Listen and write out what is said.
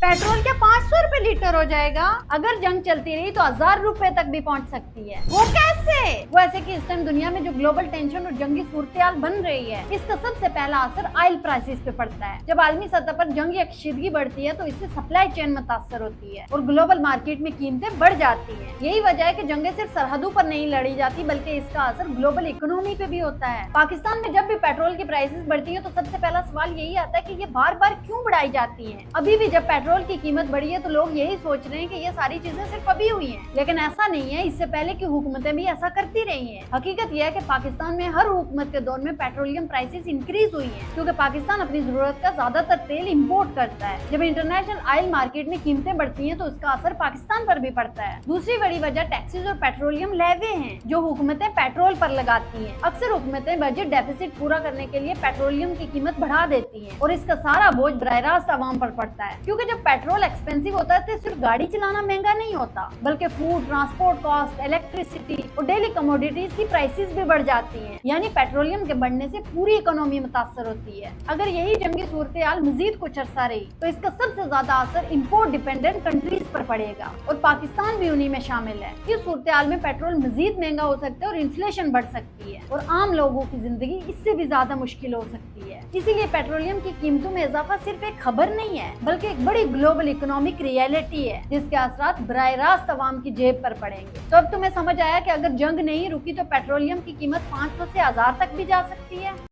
Petrol क्या 500 रुपए litre हो जाएगा? अगर जंग चलती रही तो 1000 रुपए तक भी पहुंच सकती है। वो कैसे? वो ऐसे कि इस टाइम दुनिया में जो ग्लोबल टेंशन और जंगी सूरत बढ़ रही है, इसका सबसे पहला असर ऑयल प्राइसेस पे पड़ता है। जब आलमी सतह पर जंग या कशीदगी बढ़ती है तो इससे सप्लाई चेन मुतासर होती है और ग्लोबल मार्केट में कीमतें बढ़ जाती है। यही वजह है कि जंगें सिर्फ सरहदों पर नहीं लड़ी जाती, बल्कि इसका असर ग्लोबल इकोनॉमी पे भी होता है। पाकिस्तान में जब भी पेट्रोल की प्राइसेस बढ़ती है तो सबसे पहला सवाल यही आता है कि ये बार बार क्यों बढ़ाई जाती है। अभी भी जब पेट्रोल की कीमत बढ़ी है तो लोग यही सोच रहे हैं कि ये सारी चीजें सिर्फ अभी हुई हैं, लेकिन ऐसा नहीं है। इससे पहले की हुकूमतें भी ऐसा करती रही हैं। हकीकत यह है कि पाकिस्तान में हर हुकूमत के दौर में पेट्रोलियम प्राइसेस इंक्रीज हुई हैं, क्योंकि पाकिस्तान अपनी जरूरत का ज्यादातर तेल इंपोर्ट करता है। जब इंटरनेशनल ऑयल मार्केट में कीमतें बढ़ती हैं तो उसका असर पाकिस्तान पर भी पड़ता है। दूसरी बड़ी वजह टैक्सेस और पेट्रोलियम लेवे हैं, जो हुकूमतें पेट्रोल पर लगाती हैं। अक्सर हुकूमतें बजट डेफिसिट पूरा करने के लिए पेट्रोलियम की कीमत बढ़ा देती हैं और इसका सारा बोझ बराह रास्त आवाम पर पड़ता है, क्योंकि जब पेट्रोल एक्सपेंसिव होता है तो सिर्फ गाड़ी चलाना महंगा नहीं होता, बल्कि फूड, ट्रांसपोर्ट कॉस्ट, इलेक्ट्रिसिटी और डेली कमोडिटीज की प्राइसेस भी बढ़ जाती हैं। यानी पेट्रोलियम के बढ़ने से पूरी इकोनॉमी मुतासर होती है। अगर यही जंगी सूरत मजीद कुछ अर्सा रही तो इसका सबसे ज्यादा असर इम्पोर्ट डिपेंडेंट कंट्रीज पर पड़ेगा और पाकिस्तान भी उन्हीं में शामिल है। इस सूरत में पेट्रोल मजीद महंगा हो सकता है और इन्फ्लेशन बढ़ सकती है और आम लोगों की जिंदगी इससे भी ज्यादा मुश्किल हो सकती है। इसीलिए पेट्रोलियम की कीमतों में इजाफा सिर्फ एक खबर नहीं है, बल्कि एक बड़ी ग्लोबल इकोनॉमिक रियलिटी है, जिसके असरात बराह रास्त आवाम की जेब पर पड़ेंगे। तो अब तुम्हें समझ आया कि अगर जंग नहीं रुकी तो पेट्रोलियम की कीमत 500 से 1000 तक भी जा सकती है।